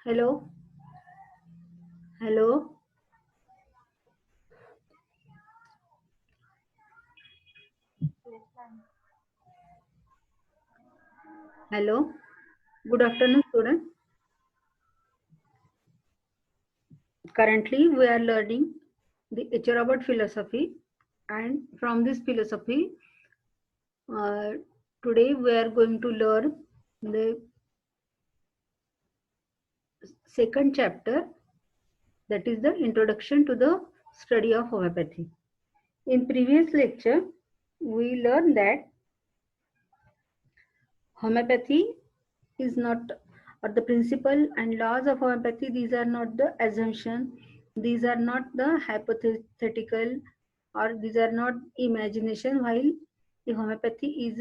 Hello, hello, hello. Good afternoon, student. Currently, we are learning the Echarabad philosophy, and from this philosophy, uh, today we are going to learn the second chapter, that is the introduction to the study of homeopathy. In previous lecture, we learned that homeopathy is not, or the principle and laws of homeopathy, these are not the assumption, these are not the hypothetical, or these are not imagination, while the homeopathy is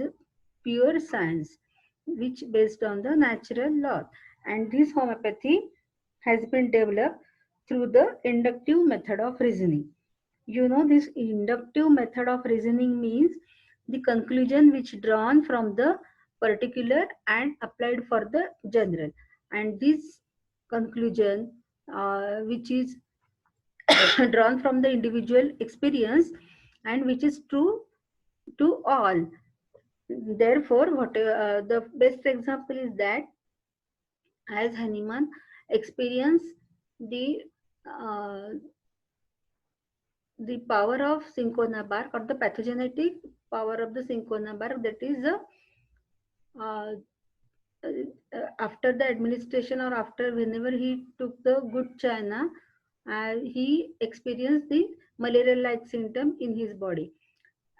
pure science which based on the natural law. And this homeopathy has been developed through the inductive method of reasoning. You know, this inductive method of reasoning means the conclusion which drawn from the particular and applied for the general. And this conclusion, which is drawn from the individual experience and which is true to all. Therefore, what the best example is that as Hahnemann experienced the uh, the power of cinchona bark, or the pathogenetic power of the cinchona bark, that is uh, after the administration, or after whenever he took the good china, he experienced the malaria like symptom in his body.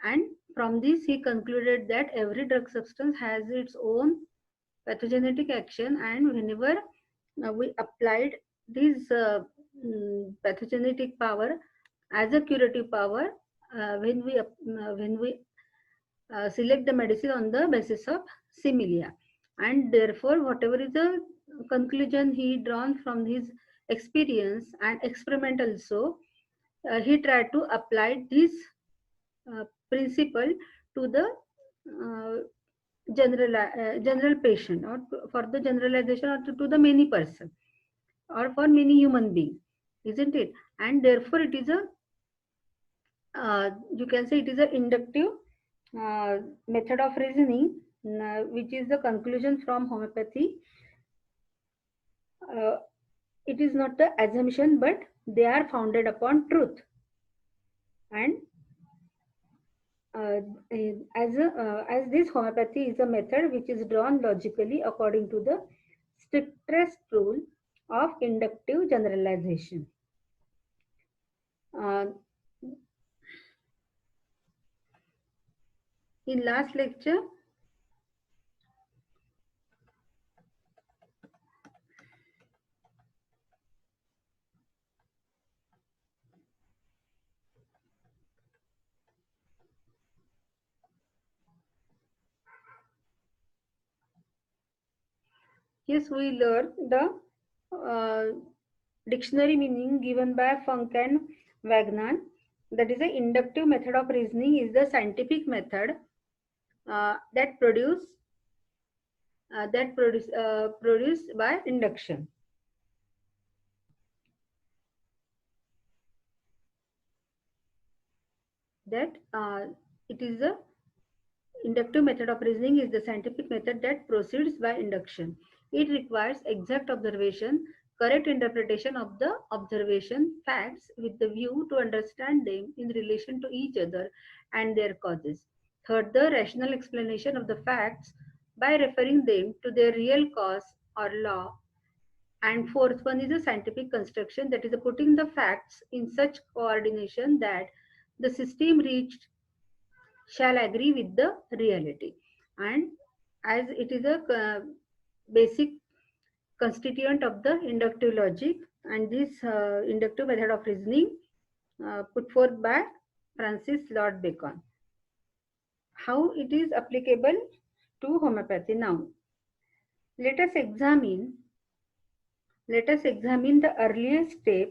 And from this he concluded that every drug substance has its own pathogenetic action, and whenever we applied this pathogenetic power as a curative power, when we select the medicine on the basis of similia. And therefore whatever is the conclusion he drawn from his experience and experiment also, he tried to apply this principle to the uh, general patient, or for the generalization, or to the many person, or for many human being, isn't it? And therefore it is a, you can say, it is a inductive method of reasoning, which is the conclusion from homeopathy. uh, it is not the assumption, but they are founded upon truth. And uh, as this homeopathy is a method which is drawn logically according to the strictest rule of inductive generalization. uh, in last lecture, yes, we learned the uh, dictionary meaning given by Funk and Wagner. That is, the inductive method of reasoning is the scientific method that produced by induction. That it is the inductive method of reasoning is the scientific method that proceeds by induction. It requires exact observation, correct interpretation of the observation facts with the view to understand them in relation to each other and their causes. Third, the rational explanation of the facts by referring them to their real cause or law. And fourth one is a scientific construction, that is putting the facts in such coordination that the system reached shall agree with the reality. And as it is a basic constituent of the inductive logic, and this inductive method of reasoning put forth by Francis Lord Bacon. How it is applicable to homeopathy now? Let us examine let us examine the earliest step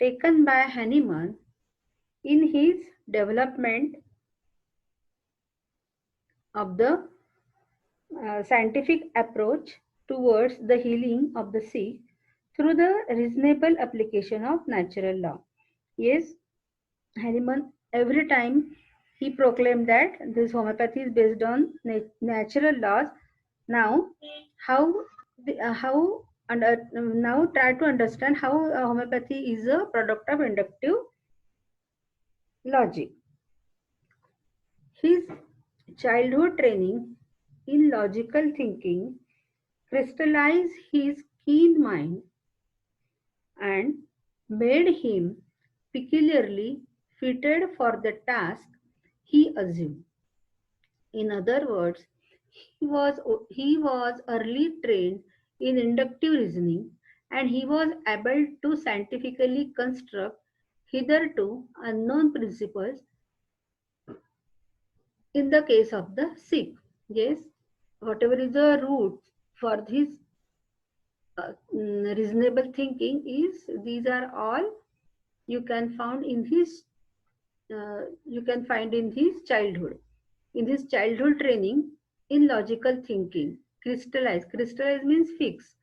taken by Hahnemann in his development of the scientific approach towards the healing of the sick, through the reasonable application of natural law. Yes, Hahnemann, every time he proclaimed that this homeopathy is based on natural laws. Now, how how now try to understand how homeopathy is a product of inductive logic. His childhood training in logical thinking crystallized his keen mind and made him peculiarly fitted for the task he assumed. In other words, he was early trained in inductive reasoning and he was able to scientifically construct hitherto unknown principles in the case of the sick. Yes, whatever is the root for this reasonable thinking is these are all you can found in his you can find in his childhood. In his childhood training in logical thinking, crystallize means fix.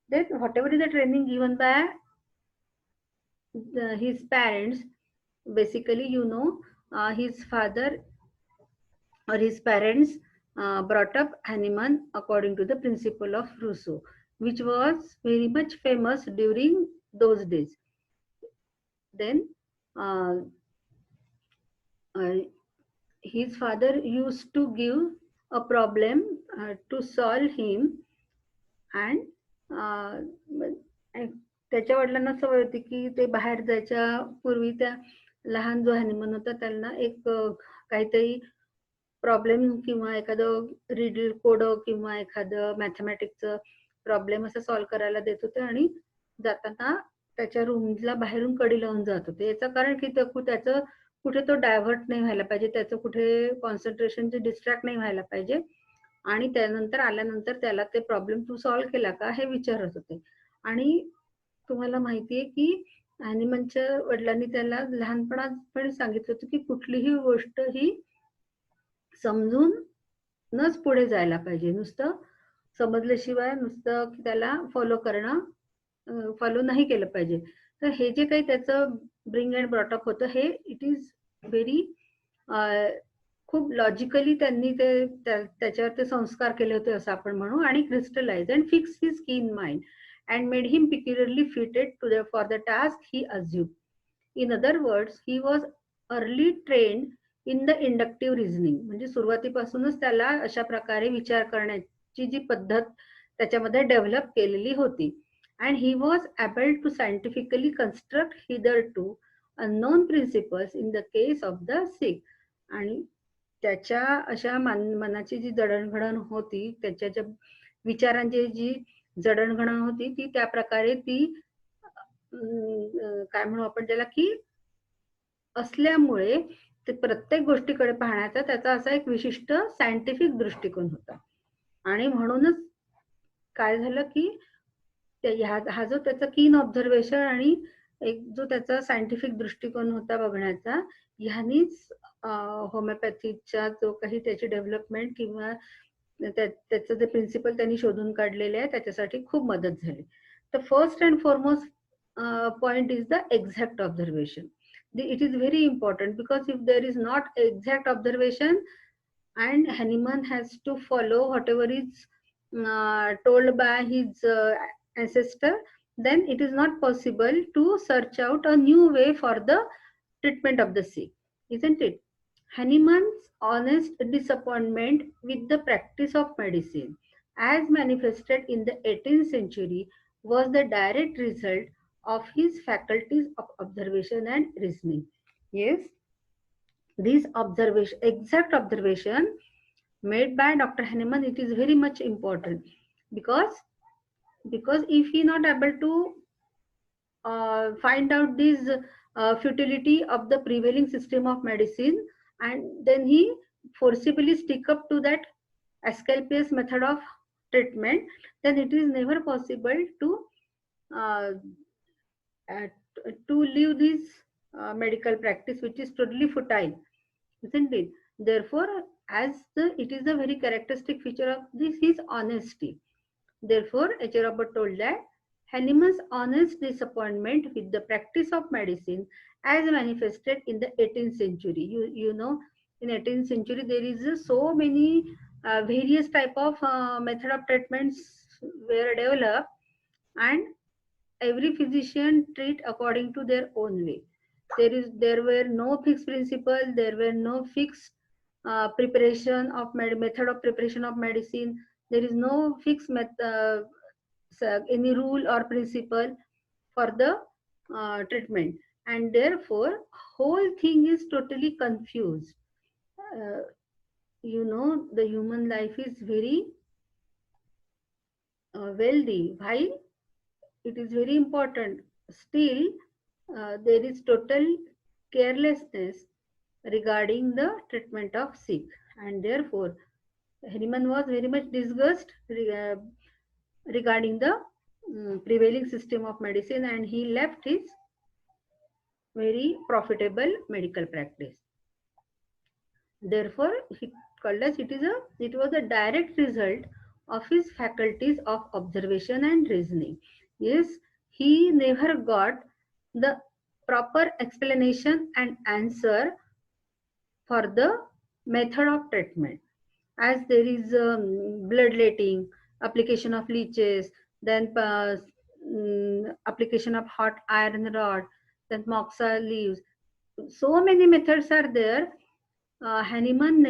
Then whatever is the training given by his parents, basically his father or his parents brought up Hahnemann according to the principle of Rousseau, which was very much famous during those days. Then uh, uh, his father used to give a problem to solve him and त्याच्या वडिलांना सवय होती की ते बाहेर जायच्या पूर्वी त्या लहान जो हनीमून होता त्यांना एक काहीतरी प्रॉब्लेम किंवा एखादं रिडल कोड किंवा एखादं मॅथमॅटिक्सचं प्रॉब्लेम असं सॉल्व्ह करायला देत होते आणि जाताना त्याच्या रूमला बाहेरून कडी लावून जात होते. याचं कारण की त्याचं कुठे तो डायव्हर्ट नाही व्हायला पाहिजे, त्याचं कुठे कॉन्सन्ट्रेशन डिस्ट्रॅक्ट नाही व्हायला पाहिजे आणि त्यानंतर आल्यानंतर त्याला ते प्रॉब्लेम तू सॉल्व्ह केला का हे विचारत होते. आणि तुम्हाला माहितीये की हॅनिमनच्या वडिलांनी त्याला लहानपणात सांगितलं होतं की कुठलीही गोष्ट ही समजूनच पुढे जायला पाहिजे, नुसतं समजल्याशिवाय नुसतं त्याला फॉलो नाही केलं पाहिजे. तर हे जे काही त्याचं ब्रिंग अँड ब्रॉटअप होतं हे इट इज व्हेरी खूप लॉजिकली त्यांनी त्याच्यावर ते संस्कार केले होते असं आपण म्हणू. आणि क्रिस्टलाइज अँड फिक्स हिज कीन mind and made him peculiarly fitted for the task he assumed. In other words, he was early trained in the inductive reasoning. म्हणजे सुरुवातीपासूनच त्याला अशा प्रकारे विचार करण्याची जी पद्धत त्याच्यामध्ये डेव्हलप केलेली होती. And he was able to scientifically construct hitherto unknown principles in the case of the sick. आणि त्याच्या अशा मनाची जी जडणघडण होती, त्याच्या ज्या विचारांची जी जडणघडण होती ती त्या प्रकारे ती काय म्हणू आपण त्याला की असल्यामुळे ते प्रत्येक गोष्टीकडे पाहण्याचा त्याचा असा एक विशिष्ट सायंटिफिक दृष्टिकोन होता. आणि म्हणूनच काय झालं की हा जो त्याचा कीन ऑब्झर्वेशन आणि एक जो त्याचा सायंटिफिक दृष्टिकोन होता बघण्याचा, ह्यानीच होमिओपॅथीचा जो काही त्याची डेव्हलपमेंट किंवा त्याचं जे प्रिन्सिपल त्यांनी शोधून काढलेले आहे त्याच्यासाठी खूप मदत झाली. तर first and foremost point is the exact observation. It is very important because if there is not exact observation and Hahnemann has to follow whatever is told by his ancestor, then it is not possible to search out a new way for the treatment of the sick, isn't it? Hahnemann's honest disappointment with the practice of medicine, as manifested in the 18th century, was the direct result of his faculties of observation and reasoning. Yes, this exact observation made by Dr. Hahnemann, it is very much important because if he not able to find out this futility of the prevailing system of medicine, and then he forcibly stick up to that Asclepius method of treatment, then it is never possible uh, to leave this medical practice which is totally futile, isn't it? Therefore, it is a very characteristic feature of this is honesty. Therefore, H. Robert told that Hahnemann's honest disappointment with the practice of medicine as manifested in the 18th century. You know, in 18th century there is so many various type of method of treatments were developed, and every physician treat according to their own way. There were no fixed principle, there were no fixed preparation of method of preparation of medicine. There is no fixed any rule or principle for the treatment, and therefore whole thing is totally confused. uh, you know, the human life is very wealthy. Why? It is very important. Still, there is total carelessness regarding the treatment of sick, and therefore Hahnemann was very much disgusted regarding the prevailing system of medicine, and he left his very profitable medical practice. Therefore, he called us it was a direct result of his faculties of observation and reasoning. Yes, he never got the proper explanation and answer for the method of treatment. As there is bloodletting, application of leeches, then application of hot iron rod, then moxa leaves. So many methods are there. Hahnemann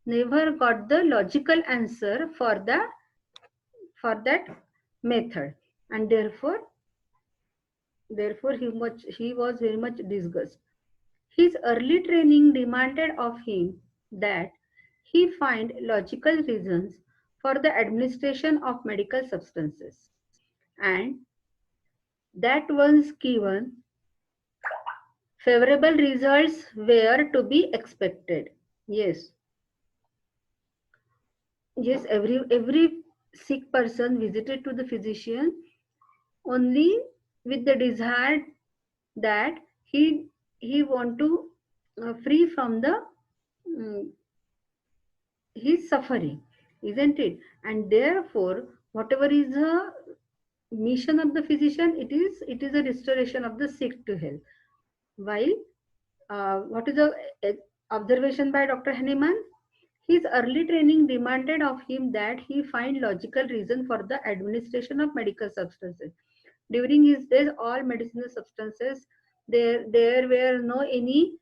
never got the logical answer for that method, and therefore he was very much disgusted. His early training demanded of him that he find logical reasons for the administration of medical substances, and that once given, favorable results were to be expected. Yes, yes, every sick person visited to the physician only with the desire that he want to free from the um, his suffering, isn't it? And therefore, whatever is the mission of the physician, it is a restoration of the sick to health. While what is the observation by Dr. Hahnemann? His early training demanded of him that he find logical reason for the administration of medical substances. During his days, all medicinal substances, there were no any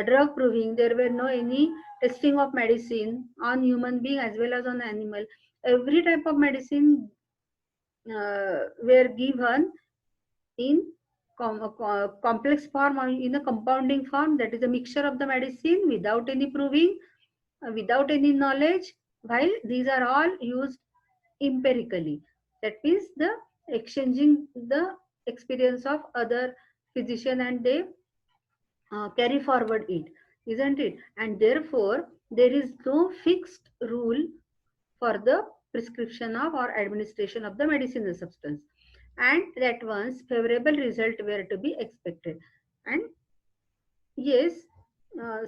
drug proving, there were no any testing of medicine on human being as well as on animal. Every type of medicine were given in complex form or in a compounding form, that is a mixture of the medicine without any proving, without any knowledge, while these are all used empirically, that means the exchanging the experience of other physician, and they carry forward it, isn't it? And therefore there is no fixed rule for the prescription of or administration of the medicinal substance, and that once favorable result were to be expected. And yes,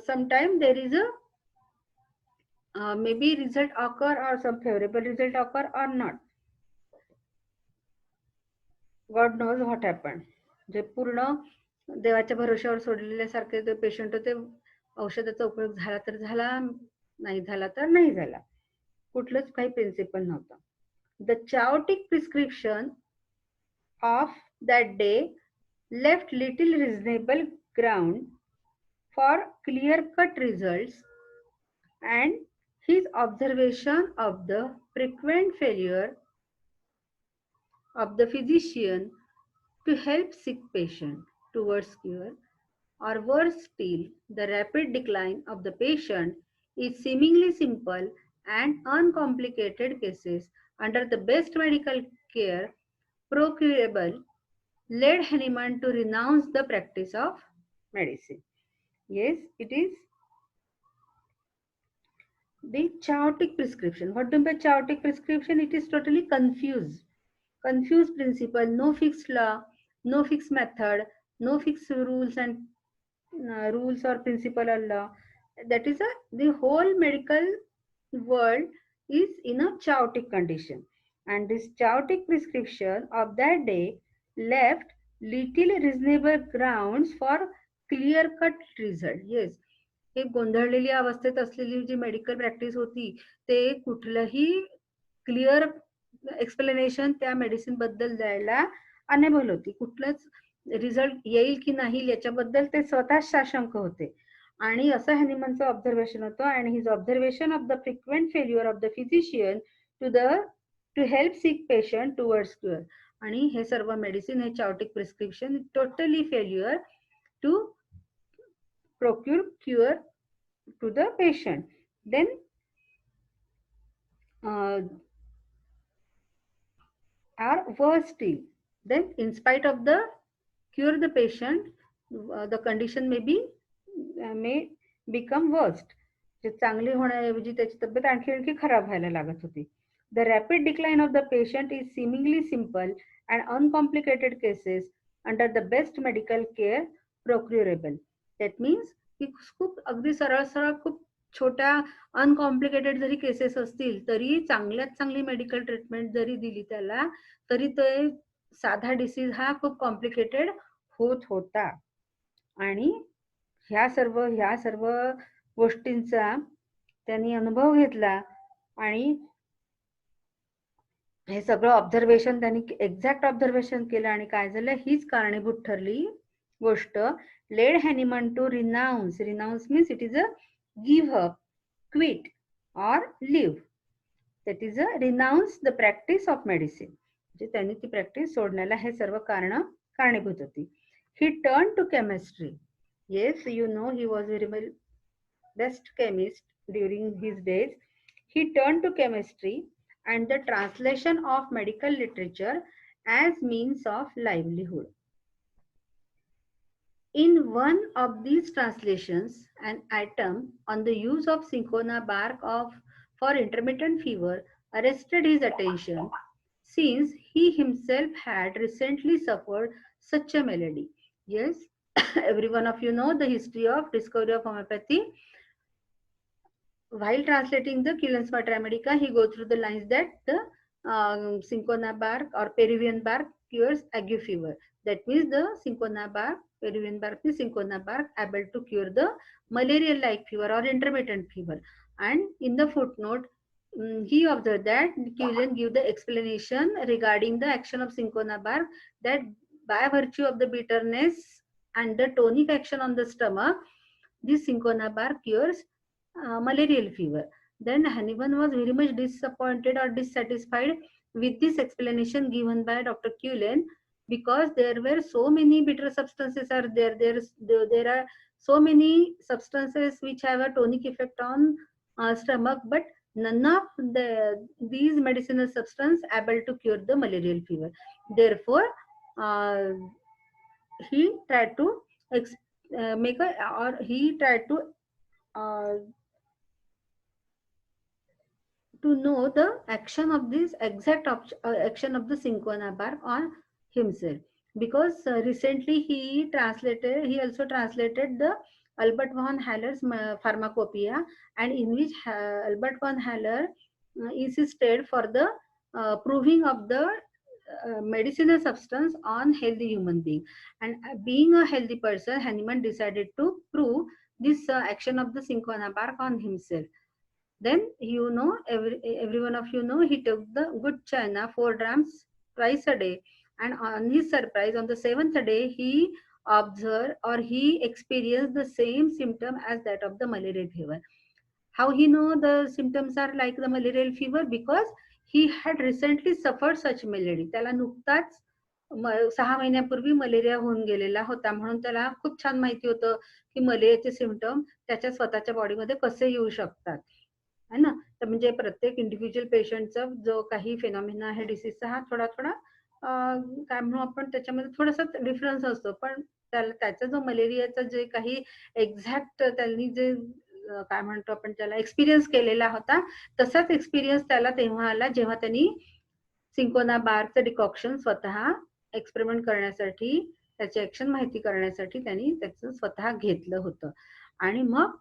sometime there is a maybe result occur or some favorable result occur or not. God knows what happen. जे पूर्ण देवाच्या भरोश्यावर सोडलेल्यासारखे ते patient होते. औषधाचा उपयोग झाला तर झाला, नाही झाला तर नाही झाला. कुठलंच काही प्रिन्सिपल नव्हतं. The chaotic prescription of that day left little reasonable ground for clear-cut results, and his observation of the frequent failure of the physician to help sick patient towards cure, or worse still, the rapid decline of the patient is seemingly simple and uncomplicated cases under the best medical care procurable, led Hahnemann to renounce the practice of medicine. Yes, it is the chaotic prescription. What do you mean by chaotic prescription? It is totally confused. Confused principle, no fixed law, no fixed method, no fixed rules and rules or principle or law. That is the whole medical world is in a chaotic condition. and this chaotic prescription of that day left little reasonable grounds for clear cut result. Yes, हे गोंधळलेली अवस्थेत असलेली जी medical practice होती ते कुठलंही clear explanation त्या medicine बद्दल द्यायला enable होती. कुठलंच रिझल्ट येईल की नाही याच्याबद्दल ते स्वतः साशंक होते. आणि असं हॅनिमनचं ऑब्झर्वेशन होतं. आणि his observation of the frequent failure of the physician to help sick patient towards cure. आणि हे सर्व मेडिसिन हे chaotic prescription totally failure to procure cure to the patient. Then or worse still, then in spite of the cure the patient, the condition may become worst. चांगली होण्याऐवजी त्याची तब्येत आणखी खराब व्हायला लागत होती. The rapid decline of the patient is seemingly simple and uncomplicated cases under the best medical care procurable. That means की खूप अगदी सरळ सरळ खूप छोट्या अनकॉम्प्लिकेटेड जरी केसेस असतील तरी चांगल्यात चांगली मेडिकल ट्रीटमेंट जरी दिली त्याला तरी ते साधा डिसीज हा खूप कॉम्प्लिकेटेड होत होता. आणि ह्या सर्व गोष्टींचा त्यांनी अनुभव घेतला आणि हे सगळं ऑब्झर्वेशन त्यांनी एक्झॅक्ट ऑब्झर्वेशन केलं. आणि काय झालं, हीच कारणीभूत ठरली गोष्ट led Hahnemann to renounce. Renounce means it is a give up, quit और leave. That is a renounce the practice of medicine. म्हणजे त्यांनी ती प्रॅक्टिस सोडण्याला हे सर्व कारणीभूत होती. He turn to chemistry. Yes, you know he was very well best chemist during his days. He turn to chemistry and the translation of medical literature as means of livelihood. In one of these translations, an item on the use of cinchona bark for intermittent fever arrested his attention, since he himself had recently suffered such a malady. Yes, every one of you know the history of discovery of homeopathy. While translating the Quillen's Matramaedica, he goes through the lines that the cinchona bark or Peruvian bark cures ague fever. That means the cinchona bark, Peruvian bark is cinchona bark able to cure the malarial-like fever or intermittent fever. And in the footnote, he observed that Quillen give the explanation regarding the action of cinchona bark, that by virtue of the bitterness and the tonic action on the stomach, this cinchona bark cures malarial fever. Then Hannibal was very much disappointed or dissatisfied with this explanation given by Dr. Cullen, because there were so many bitter substances are there. There are so many substances which have a tonic effect on stomach, but none of these medicinal substances able to cure the malarial fever. Therefore, he tried to to know the action of this exact action of the cinchona bark on himself, because recently he also translated the Albert von Haller's Pharmacopoeia, and in which Albert von Haller insisted for the proving of the medicinal substance on healthy human being. And being a healthy person, Hahnemann decided to prove this action of the cinchona bark on himself. Then every one of you know, he took the good china 4 drams twice a day, and on his surprise, on the 7th day, he observed or he experienced the same symptom as that of the malarial fever. How he know the symptoms are like the malarial fever? Because he had recently suffered such malady. त्याला नुकताच 6 महिन्यापूर्वी malaria होऊन गेलेला होता, म्हणून त्याला खूप छान माहिती होतं की मलेरियाचे सिम्पटम त्याच्या स्वतःच्या बॉडीमध्ये कसे येऊ शकतात, है ना. तर म्हणजे प्रत्येक इंडिव्हिज्युअल पेशंटचा जो काही फेनॉमिना आहे डिसीजचा, हा थोडा काय म्हणू आपण, त्याच्यामध्ये थोडासा डिफरन्स असतो. पण त्याचा जो मलेरियाचा जे काही एक्झॅक्ट त्यांनी जे काय म्हणतो आपण त्याला एक्सपिरियन्स केलेला होता, तसाच एक्सपिरियन्स त्याला तेव्हा आला जेव्हा त्यांनी सिंकोना बारचं डिकॉक्शन स्वतः एक्सपेरिमेंट करण्यासाठी, त्याची ऍक्शन माहिती करण्यासाठी त्यांनी त्याचं स्वतः घेतलं होतं. आणि मग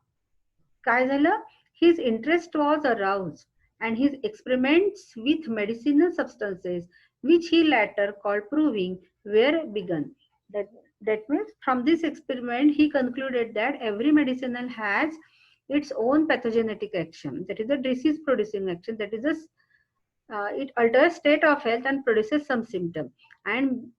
काय झालं, his interest was aroused. and his experiments with medicinal substances, which he later called proving, were begun. That, that means from this experiment, he concluded that every medicinal has its own pathogenetic action, that is a disease producing action, that is a it alters state of health and produces some symptom. And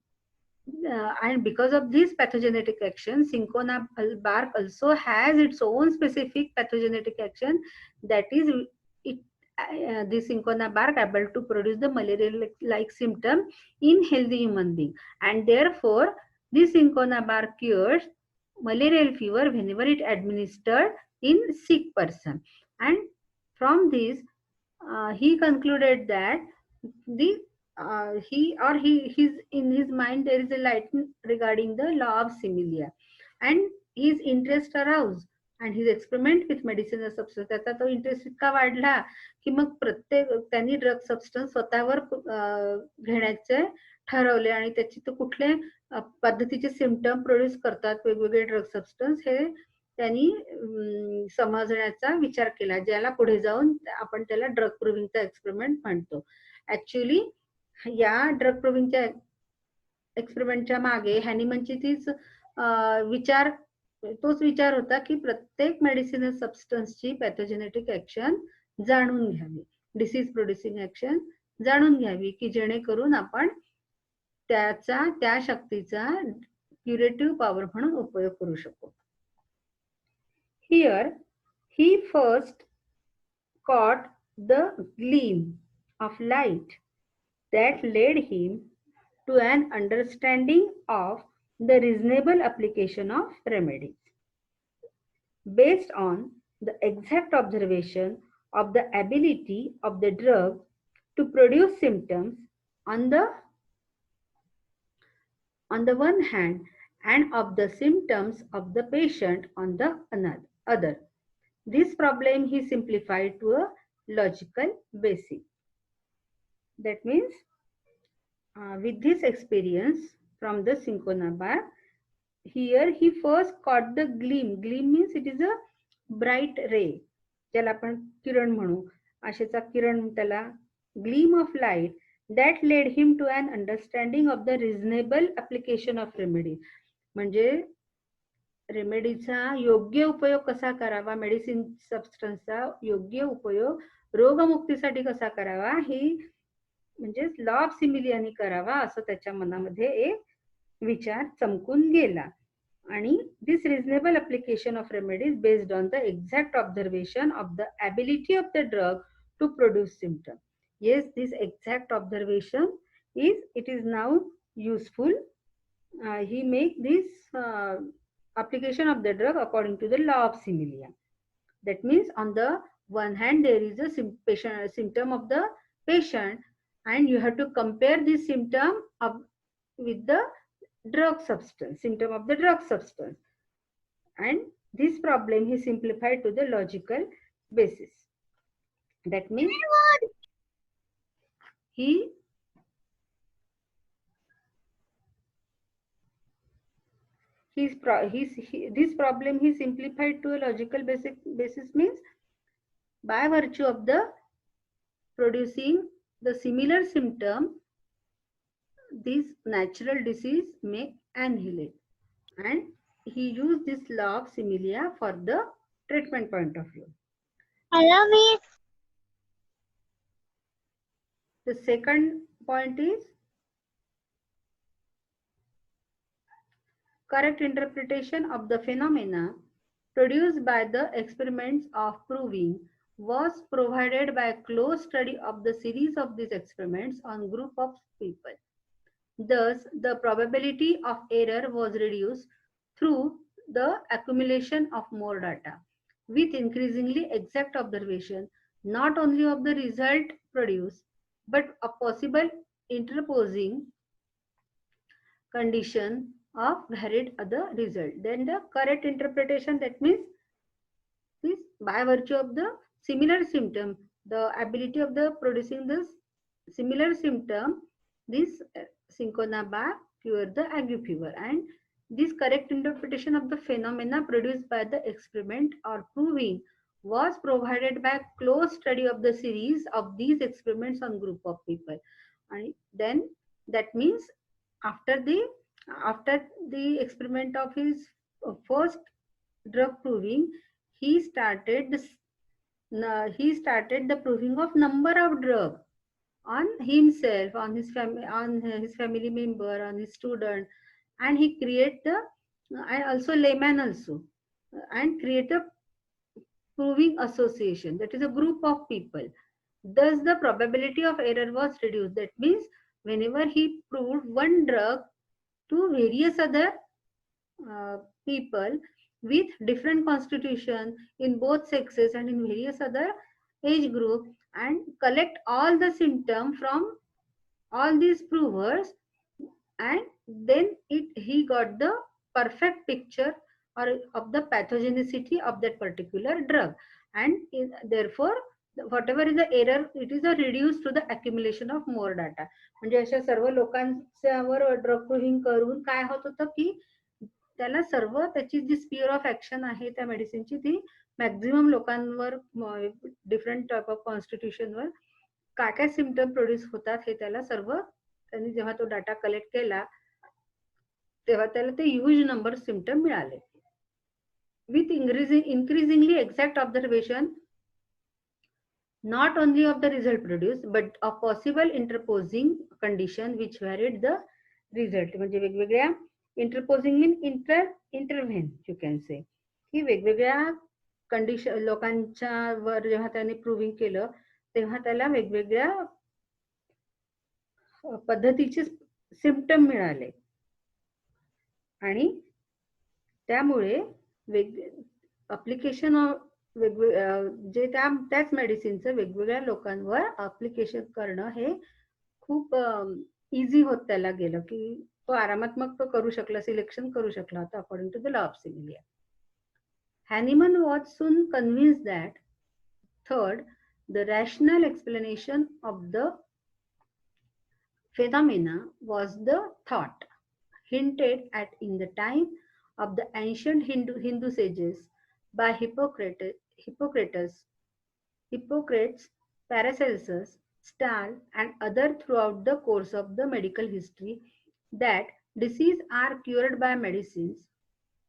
because of this pathogenetic action, cinchona bark also has its own specific pathogenetic action, that is it this cinchona bark able to produce the malaria like symptom in healthy human being, and therefore this cinchona bark cures malarial fever whenever it administered in sick person. And from this he concluded that the he his in his mind there is a light regarding the law of similia, and his interest aroused and his experiment with medicinal substance, त्याचा तो interest इतका वाढला की मग प्रत्येक त्यांनी drug substance स्वतःवर घेण्याचे ठरवले, आणि त्याची तो कुठले पद्धतीचे सिम्पटम प्रोड्यूस करतात वेगवेगळे ड्रग सबस्टन्स हे त्यांनी समजण्याचा विचार केला, ज्याला पुढे जाऊन आपण त्याला ड्रग प्रूव्हिंगचा एक्सपेरिमेंट म्हणतो. ऍक्च्युली या ड्रग प्रूव्हिंगच्या एक्सपेरिमेंटच्या मागे हॅनिमनची तीच तोच विचार होता की प्रत्येक मेडिसिनल सबस्टन्सची पॅथोजेनेटिक ऍक्शन जाणून घ्यावी, डिसीज प्रोड्युसिंग ऍक्शन जाणून घ्यावी, की जेणेकरून आपण त्या शक्तीचा क्युरेटिव्ह पॉवर म्हणून उपयोग करू शकू. Here he first caught the gleam of light that led him to an understanding of the reasonable application of remedies. Based on the exact observation of the ability of the drug to produce symptoms on the one hand, and of the symptoms of the patient on the other. This problem he simplified to a logical basis. That means with this experience from the cinchona bark, here he first caught the gleam. Gleam means it is a bright ray, ज्याला आपण किरण म्हणू, आशेचा किरण त्याला, gleam of light that led him to an understanding of the reasonable application of remedy. म्हणजे रेमेडीचा योग्य उपयोग कसा करावा, मेडिसिन सबस्टन्सचा योग्य उपयोग रोगमुक्तीसाठी कसा करावा, ही म्हणजे लॉ ऑफ सिमिलियानी करावा असं त्याच्या मनामध्ये एक विचार चमकून गेला. आणि this reasonable application of remedies based on the exact observation of the ability of the drug to produce symptom. Yes, this exact observation is now useful. He make this application of the drug according to the law of similia. That means on the one hand there is a symptom of the patient, and you have to compare this symptom with the drug substance, symptom of the drug substance, and this problem he simplified to the logical basis. That means this problem he simplified to a logical basis means by virtue of the producing the similar symptom, this natural disease may annihilate, and he used this law of similia for the treatment point of view. I love it. The second point is correct interpretation of the phenomena produced by the experiments of proving was provided by a close study of the series of these experiments on group of people. Thus, the probability of error was reduced through the accumulation of more data with increasingly exact observation not only of the result produced but a possible interposing condition of varied other result. Then the correct interpretation, that means this by virtue of the similar symptom, the ability of the producing this similar symptom, this cinchona bark cure the ague fever, and this correct interpretation of the phenomena produced by the experiment or proving was provided by close study of the series of these experiments on group of people. And then that means after the after the experiment of his first drug proving, he started this, he started the proving of number of drug on himself, on his family, on his family member, on his student, and he create the and also layman also, and create a proving association, that is a group of people. Thus the probability of error was reduced. That means whenever he proved one drug to various other people with different constitution in both sexes and in various other age group, and collect all the symptom from all these provers, and then he got the perfect picture or of the pathogenicity of that particular drug, and therefore whatever is the error, it is a reduced to the accumulation of more data. म्हणजे अशा सर्व लोकांच्यावर drug proving करून काय होत होतं की त्याला सर्व त्याची जी sphere of action आहे त्या मेडिसिनची ती मॅक्झिमम लोकांवर डिफरंट टाइप ऑफ कॉन्स्टिट्यूशनवर काय काय सिम्पटम प्रोड्यूस होतात हे त्याला सर्व त्यांनी जेव्हा तो डाटा कलेक्ट केला तेव्हा त्याला ते ह्यूज नंबर सिम्पटम मिळाले. With increasingly exact observation not only of the result produced but of possible interposing condition which varied the result. म्हणजे वेगवेगळ्या इंटरपोजिंग मीन इंटरव्हेन यू कॅन से की वेगवेगळ्या कंडिशन लोकांच्या वर जेव्हा त्याने प्रूव्हिंग केलं तेव्हा त्याला वेगवेगळ्या पद्धतीचे सिम्पटम मिळाले आणि त्यामुळे अप्लिकेशन जे त्याच मेडिसिनचं वेगवेगळ्या लोकांवर अप्लिकेशन करणं हे खूप इझी होत त्याला गेलं की तो आरामात मग तो करू शकला, सिलेक्शन करू शकला होता according to the law of similia. Hahnemann was soon convinced that third, the rational explanation of the phenomena was the thought hinted at in the time of the ancient Hindu sages by Hippocrates, Paracelsus, Stahl, and other throughout the course of the medical history, that diseases are cured by medicines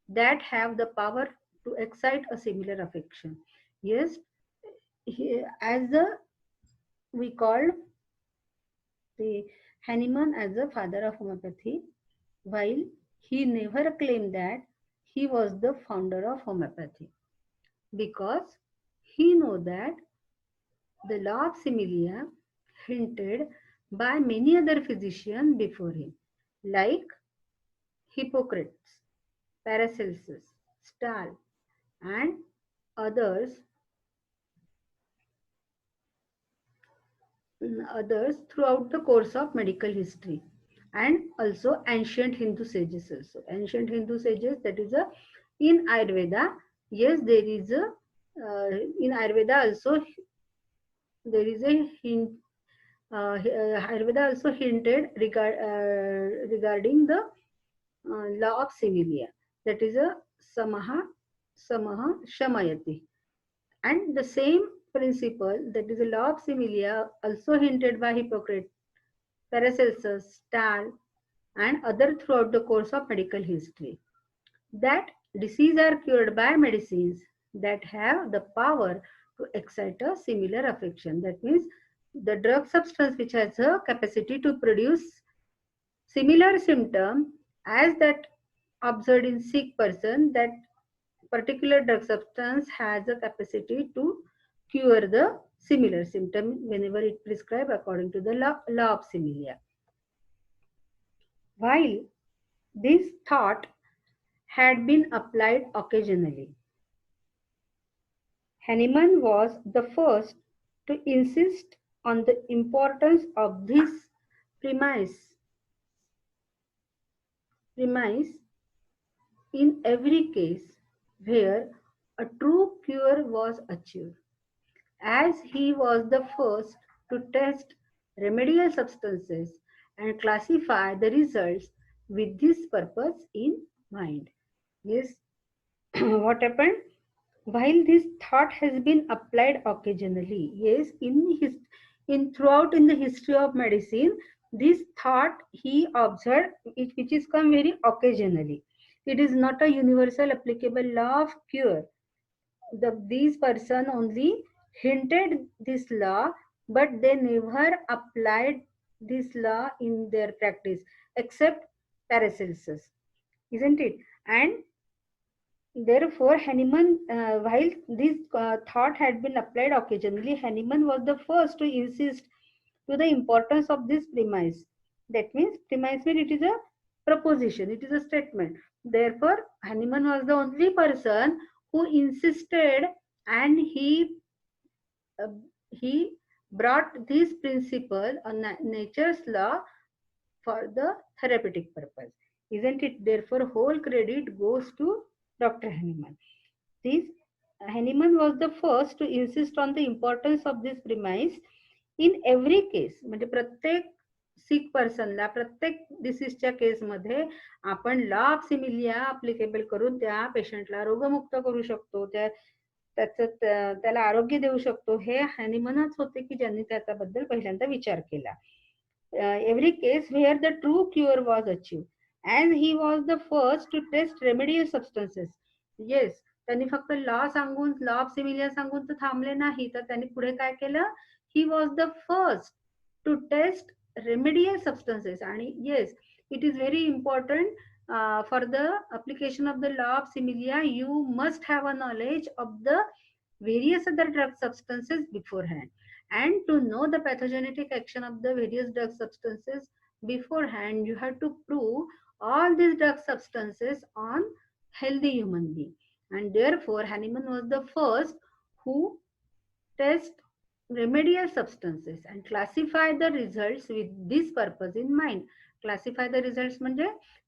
that have the power to excite a similar affection. Yes, as we called the Hahnemann as the father of homeopathy, while he never claimed that he was the founder of homeopathy, because he knew that the law of similia hinted by many other physicians before him, like Hippocrates, Paracelsus, Stahl, and others throughout the course of medical history, and also ancient Hindu sages also. Ancient Hindu sages, that is in Ayurveda, yes, there is a in Ayurveda also there is a hint. Ayurveda also hinted regarding the law of similia, that is a samaha shamayati, and the same principle, that is the law of similia, also hinted by Hippocrates, Paracelsus, Stahl, and other throughout the course of medical history, that diseases are cured by medicines that have the power to excite a similar affection. That means the drug substance which has a capacity to produce similar symptom as that observed in sick person, that particular drug substance has a capacity to cure the similar symptom whenever it prescribed according to the law of similia. While this thought had been applied occasionally, Hahnemann was the first to insist on the importance of this premise in every case where a true cure was achieved, as he was the first to test remedial substances and classify the results with this purpose in mind. Yes, what happened? while this thought has been applied occasionally. Yes, in throughout in the history of medicine, this thought he observed, which is come very occasionally. It is not a universal applicable law of cure. These person only hinted this law, but they never applied this law in their practice, except Paracelsus, isn't it? And therefore, Hahnemann, while this thought had been applied occasionally, Hahnemann was the first to insist to the importance of this premise. That means premise means it is a proposition, it is a statement. Therefore, Hahnemann was the only person who insisted, and uh, he brought this principle on nature's law for the therapeutic purpose. Isn't it? Therefore, whole credit goes to Dr. Hahnemann. This Hahnemann was the first to insist on the importance of this premise in every case. म्हणजे प्रत्येक सिक पर्सनला प्रत्येक डिसीजच्या केसमध्ये आपण law of similia applicable करून त्या पेशंटला रोगमुक्त करू शकतो, त्याला आरोग्य देऊ शकतो. हे हॅनिमनच होते की ज्यांनी त्याच्याबद्दल पहिल्यांदा विचार केला. Every case where the true cure was achieved, and he was the first to test remedial substances. Yes, त्यांनी फक्त लॉ सांगून लॉ ऑफ सिमिलिया सांगून तर थांबले नाही, तर त्यांनी पुढे काय केलं? He was the first to test remedial substances. And yes, it is very important, for the application of the law of similia, you must have a knowledge of the various other drug substances beforehand, and to know the pathogenetic action of the various drug substances beforehand, you have to prove all these drug substances on healthy human being. And therefore, Hahnemann was the first who test remedial substances and classify the results with this purpose in mind. Classify the results म्हणजे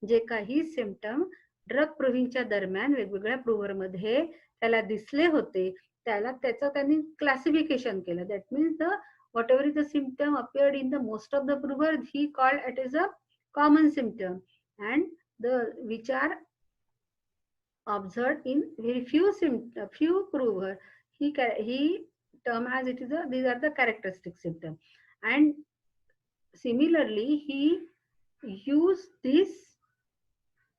जे काही symptom drug प्रूव्हिंगच्या दरम्यान वेगवेगळ्या प्रूव्हरमध्ये त्याला दिसले होते, त्याचं त्यांनी classification केलं. That means the whatever is the symptom appeared in the most of the prover, he called it as a common symptom, and the which are observed in very few prover, he term as it is a, these are the characteristic symptoms. And similarly, he used this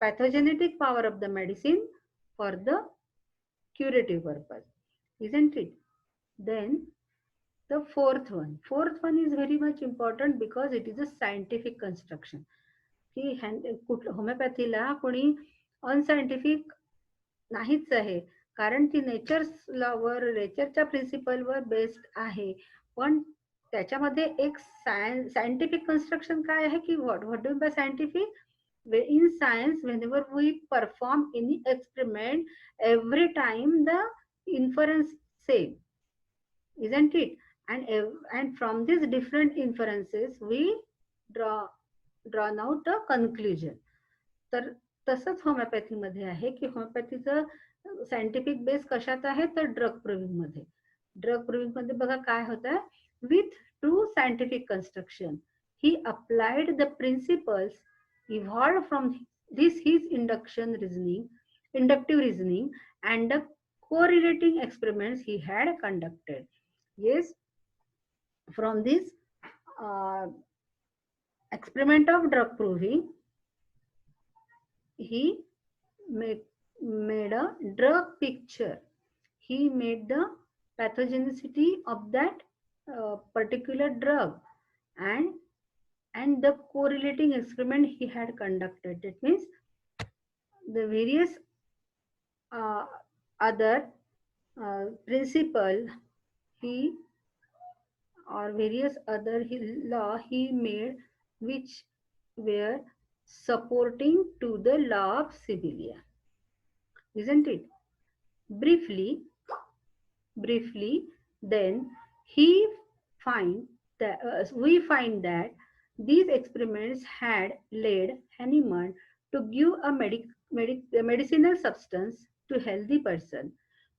pathogenetic power of the medicine for the curative purpose, isn't it? Then the fourth one is very much important because it is a scientific construction. की होमिओपॅथीला कोणी अनसायंटिफिक नाहीच आहे, कारण ती नेचरवर नेचरच्या प्रिन्सिपलवर based आहे. पण त्याच्यामध्ये एक सायंटिफिक कन्स्ट्रक्शन काय आहे की what do by scientific? In science, whenever we perform any experiment, every time the inference same, isn't it? And from these different inferences we draw drawn out a conclusion. तर तसंच होमिओपॅथीमध्ये आहे की होमिओपॅथीचं scientific base कशात आहे? तर drug proving मध्ये. Drug proving मध्ये बघा काय होतं, with true scientific construction he applied the principles evolved from this his inductive reasoning and the correlating experiments he had conducted. Yes, from this uh, experiment of drug proving, he made a drug picture. He made the pathogenicity of that particular drug, and the correlating experiment he had conducted. That means the various uh, other principle he or various other law he made, which were supporting to the law of Sibylla, isn't it? Briefly, then he find that we find that these experiments had led Hahnemann to give a medicinal substance to healthy person,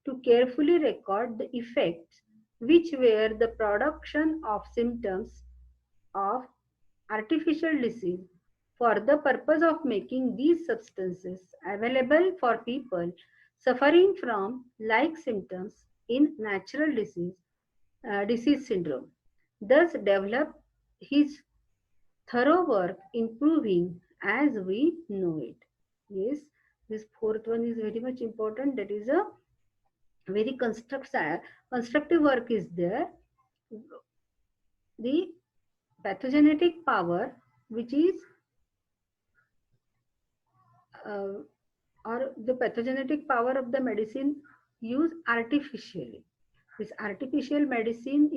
to carefully record the effects which were the production of symptoms of artificial disease, for the purpose of making these substances available for people suffering from like symptoms in natural disease syndrome, thus develop his thorough work improving as we know it. Yes, this fourth one is very much important. That is a very constructive work is there. The pathogenetic power, which is uh, or the pathogenetic power of the medicine used artificially. This artificial disease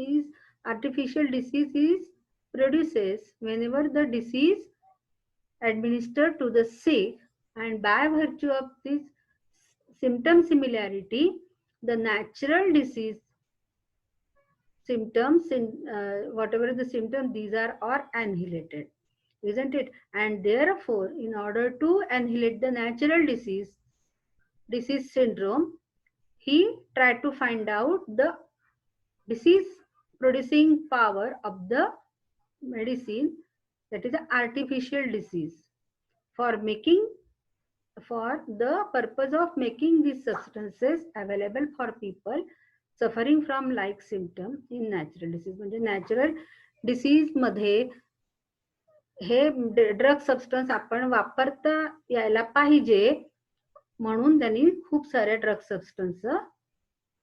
is produces whenever the disease administered to the sick, and by virtue of this symptom similarity, the natural disease symptoms in whatever the symptom these are annihilated, isn't it? And therefore, in order to annihilate the natural disease syndrome, he tried to find out the disease producing power of the medicine, that is the artificial disease, for making for the purpose of making these substances available for people suffering from like symptom in natural disease. म्हणजे natural disease मध्ये हे drug substance आपण वापरता यायला पाहिजे म्हणून त्यांनी खूप साऱ्या ड्रग सबस्टन्स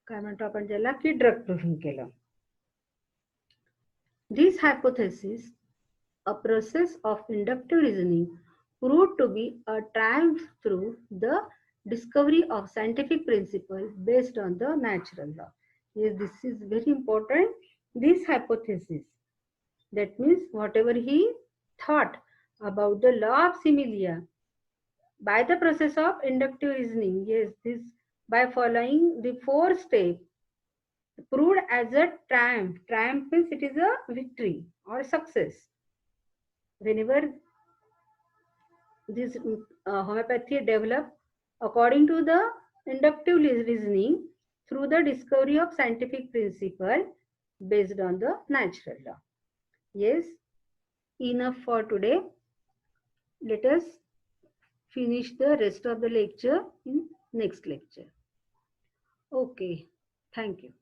काय म्हणतो आपण ज्याला की ड्रग प्रूव्हिंग केलं. This hypothesis, a process of inductive reasoning, proved to be a triumph through the discovery of scientific principle based on the natural law. Yes, this is very important. This hypothesis, that means whatever he thought about the law of similia by the process of inductive reasoning, yes, this by following the 4 steps proved as a triumph. Triumph means it is a victory or success. Whenever this homeopathy developed according to the inductive reasoning through the discovery of scientific principle based on the natural law. Yes, enough for today. Let us finish the rest of the lecture in next lecture. Okay, thank you.